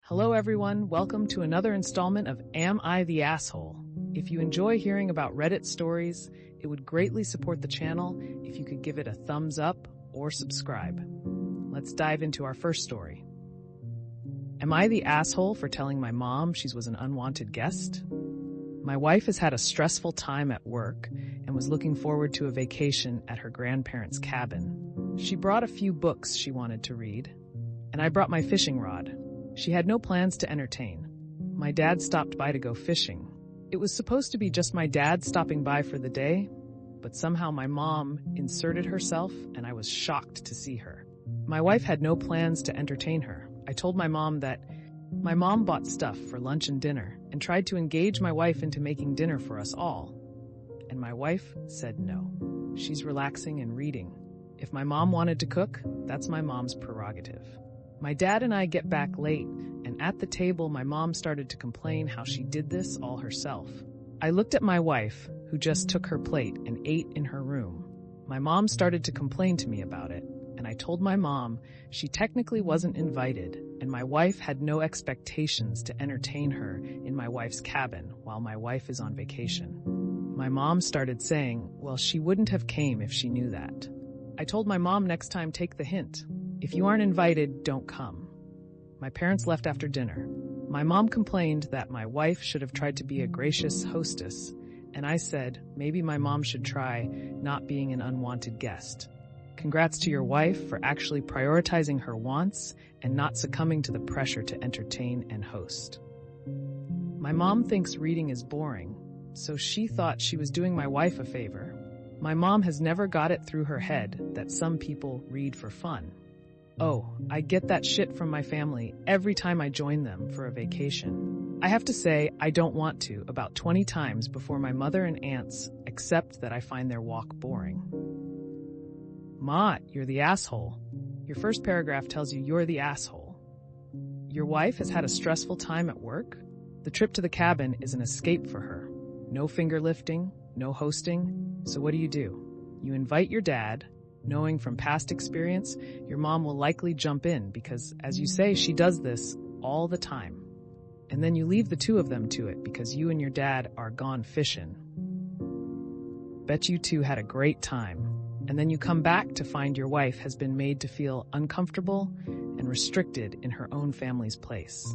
Hello everyone, welcome to another installment of Am I the Asshole? If you enjoy hearing about Reddit stories, it would greatly support the channel if you could give it a thumbs up or subscribe. Let's dive into our first story. Am I the asshole for telling my mom she was an unwanted guest? My wife has had a stressful time at work and was looking forward to a vacation at her grandparents' cabin. She brought a few books she wanted to read, and I brought my fishing rod. She had no plans to entertain. My dad stopped by to go fishing. It was supposed to be just my dad stopping by for the day, but somehow my mom inserted herself and I was shocked to see her. My wife had no plans to entertain her. I told my mom that my mom bought stuff for lunch and dinner and tried to engage my wife into making dinner for us all. And my wife said no. She's relaxing and reading. If my mom wanted to cook, that's my mom's prerogative. My dad and I get back late, and at the table my mom started to complain how she did this all herself. I looked at my wife, who just took her plate and ate in her room. My mom started to complain to me about it, and I told my mom she technically wasn't invited, and my wife had no expectations to entertain her in my wife's cabin while my wife is on vacation. My mom started saying, well, she wouldn't have came if she knew that. I told my mom next time take the hint. If you aren't invited, don't come. My parents left after dinner. My mom complained that my wife should have tried to be a gracious hostess, and I said maybe my mom should try not being an unwanted guest. Congrats to your wife for actually prioritizing her wants and not succumbing to the pressure to entertain and host. My mom thinks reading is boring, so she thought she was doing my wife a favor. My mom has never got it through her head that some people read for fun. Oh, I get that shit from my family every time I join them for a vacation. I have to say I don't want to about 20 times before my mother and aunts accept that I find their walk boring. Mott, you're the asshole. Your first paragraph tells you you're the asshole. Your wife has had a stressful time at work? The trip to the cabin is an escape for her. No finger lifting, no hosting. So what do? You invite your dad, knowing from past experience, your mom will likely jump in because, as you say, she does this all the time. And then you leave the two of them to it because you and your dad are gone fishing. Bet you two had a great time. And then you come back to find your wife has been made to feel uncomfortable and restricted in her own family's place.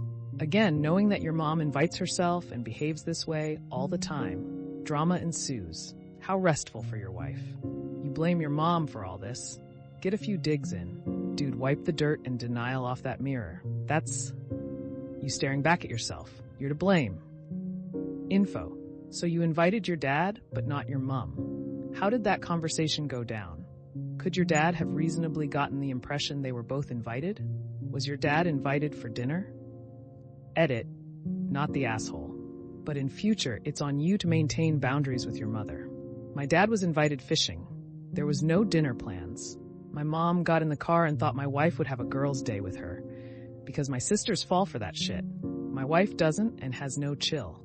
Again, knowing that your mom invites herself and behaves this way all the time, drama ensues. How restful for your wife. You blame your mom for all this. Get a few digs in. Dude, wipe the dirt and denial off that mirror. That's you staring back at yourself. You're to blame. Info. So you invited your dad, but not your mom. How did that conversation go down? Could your dad have reasonably gotten the impression they were both invited? Was your dad invited for dinner? Edit. Not the asshole. But in future, it's on you to maintain boundaries with your mother. My dad was invited fishing. There was no dinner plans. My mom got in the car and thought my wife would have a girls' day with her, because my sisters fall for that shit. My wife doesn't and has no chill.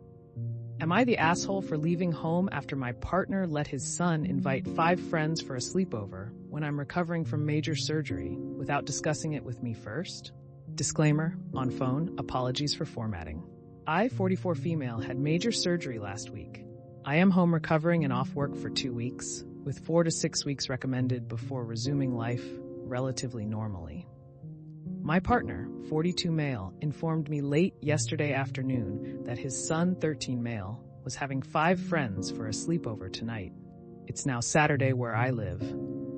Am I the asshole for leaving home after my partner let his son invite 5 friends for a sleepover when I'm recovering from major surgery without discussing it with me first? Disclaimer, on phone, apologies for formatting. I, 44 female, had major surgery last week. I am home recovering and off work for 2 weeks, with 4 to 6 weeks recommended before resuming life relatively normally. My partner, 42 male, informed me late yesterday afternoon that his son, 13 male, was having 5 friends for a sleepover tonight. It's now Saturday where I live.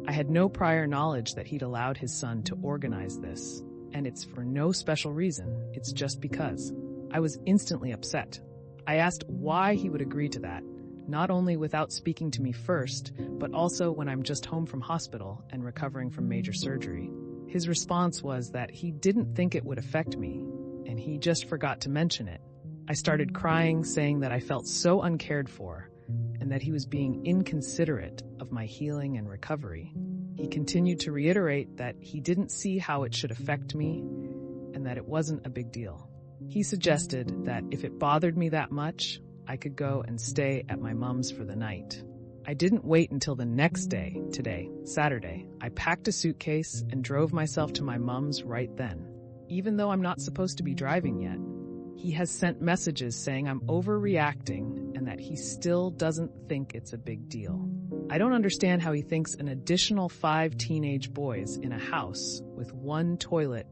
I had no prior knowledge that he'd allowed his son to organize this, and it's for no special reason, it's just because. I was instantly upset. I asked why he would agree to that, not only without speaking to me first, but also when I'm just home from hospital and recovering from major surgery. His response was that he didn't think it would affect me, and he just forgot to mention it. I started crying, saying that I felt so uncared for, and that he was being inconsiderate of my healing and recovery. He continued to reiterate that he didn't see how it should affect me, and that it wasn't a big deal. He suggested that if it bothered me that much, I could go and stay at my mom's for the night. I didn't wait until the next day, today, Saturday. I packed a suitcase and drove myself to my mom's right then. even though I'm not supposed to be driving yet. He has sent messages saying I'm overreacting and that he still doesn't think it's a big deal. I don't understand how he thinks an additional 5 teenage boys in a house with 1 toilet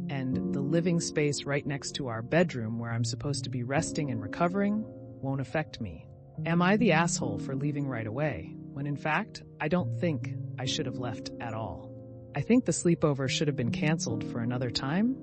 and the living space right next to our bedroom where I'm supposed to be resting and recovering won't affect me. Am I the asshole for leaving right away, when in fact, I don't think I should have left at all? I think the sleepover should have been canceled for another time.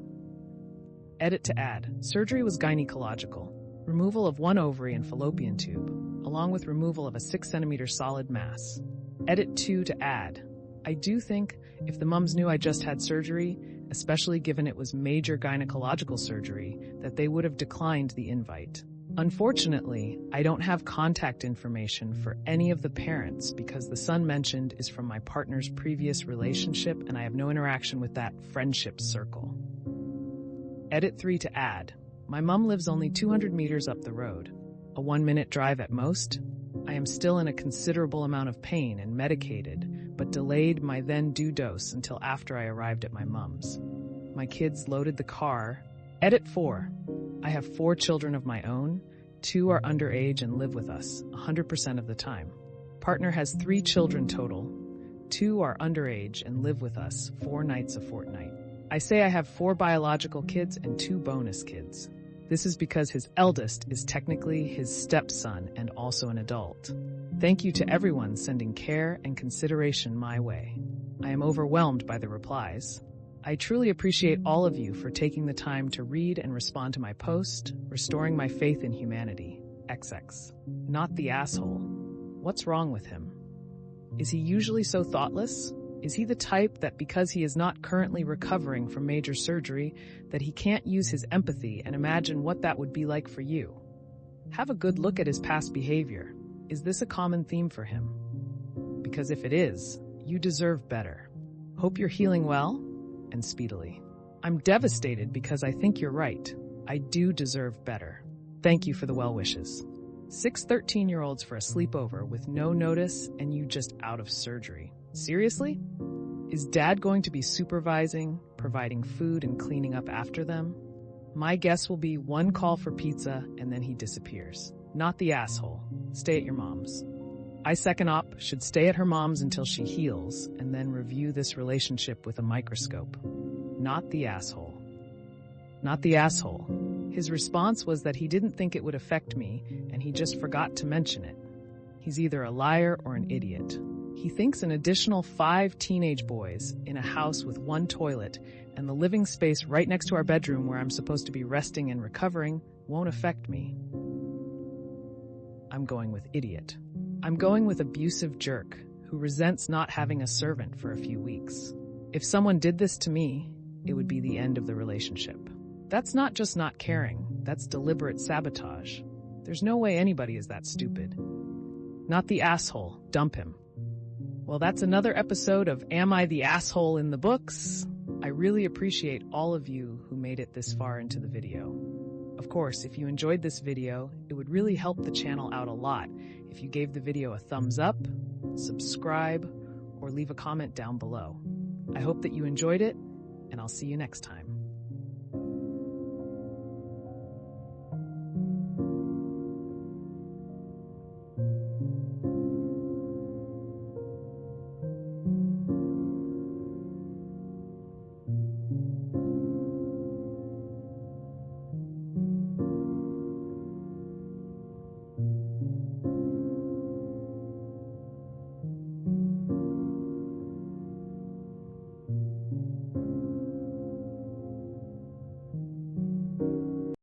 Edit to add. Surgery was gynecological. Removal of 1 ovary and fallopian tube, along with removal of a 6-centimeter solid mass. Edit 2 to add. I do think if the mums knew I just had surgery, especially given it was major gynecological surgery, that they would have declined the invite. Unfortunately, I don't have contact information for any of the parents because the son mentioned is from my partner's previous relationship and I have no interaction with that friendship circle. Edit 3 to add. My mom lives only 200 meters up the road, a 1-minute drive at most. I am still in a considerable amount of pain and medicated, but delayed my then due dose until after I arrived at my mom's. My kids loaded the car. Edit 4. I have 4 children of my own. 2 are underage and live with us 100% of the time. Partner has 3 children total. 2 are underage and live with us 4 nights a fortnight. I say I have 4 biological kids and 2 bonus kids. This is because his eldest is technically his stepson and also an adult. Thank you to everyone sending care and consideration my way. I am overwhelmed by the replies. I truly appreciate all of you for taking the time to read and respond to my post, restoring my faith in humanity. XX. Not the asshole. What's wrong with him? Is he usually so thoughtless? Is he the type that because he is not currently recovering from major surgery, that he can't use his empathy and imagine what that would be like for you? Have a good look at his past behavior. Is this a common theme for him? Because if it is, you deserve better. Hope you're healing well and speedily. I'm devastated because I think you're right. I do deserve better. Thank you for the well wishes. 6 13-year-olds for a sleepover with no notice and you just out of surgery. Seriously? Is dad going to be supervising, providing food and cleaning up after them? My guess will be 1 call for pizza and then he disappears. Not the asshole. Stay at your mom's. I second op should stay at her mom's until she heals and then review this relationship with a microscope. Not the asshole. Not the asshole. His response was that he didn't think it would affect me and he just forgot to mention it. He's either a liar or an idiot. He thinks an additional 5 teenage boys in a house with 1 toilet and the living space right next to our bedroom where I'm supposed to be resting and recovering won't affect me. I'm going with idiot. I'm going with abusive jerk who resents not having a servant for a few weeks. If someone did this to me, it would be the end of the relationship. That's not just not caring, that's deliberate sabotage. There's no way anybody is that stupid. Not the asshole. Dump him. Well, that's another episode of Am I the Asshole in the books? I really appreciate all of you who made it this far into the video. Of course, if you enjoyed this video, it would really help the channel out a lot if you gave the video a thumbs up, subscribe, or leave a comment down below. I hope that you enjoyed it, and I'll see you next time.